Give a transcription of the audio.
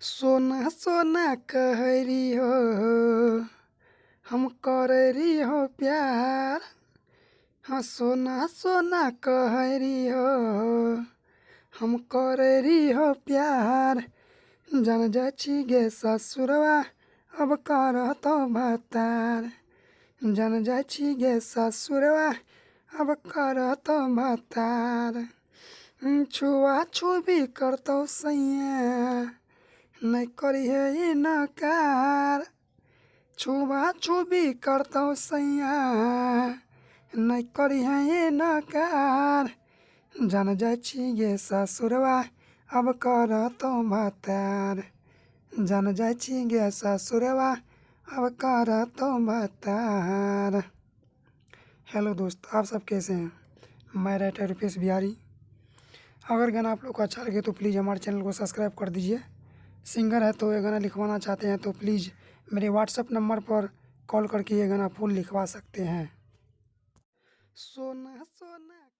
सोना सोना कहरी हो, हम कररी हो प्यार। हाँ सोना सोना कहरी हो, हम कररी हो प्यार। जान जाची गे ससुरवा अब करत भतार। जान जाची गे ससुरवा अब करत भतार। छुआ छुबी करतौ सैया नहीं करिहे इनकार। छुआ छुबी करतौ सैया नहीं करिहे इनकार। जान जाची गे ससुरवा अब करतौ भतार। जान जाची गे ससुरवा अब करतौ भतार। हेलो दोस्त, आप सब कैसे हैं? मैं राइटर रुपेश बिहारी। अगर गाना आप लोग को अच्छा लगे तो प्लीज़ हमारे चैनल को सब्सक्राइब कर दीजिए। सिंगर है तो ये गाना लिखवाना चाहते हैं तो प्लीज़ मेरे व्हाट्सएप नंबर पर कॉल करके ये गाना फुल लिखवा सकते हैं। सोना सोना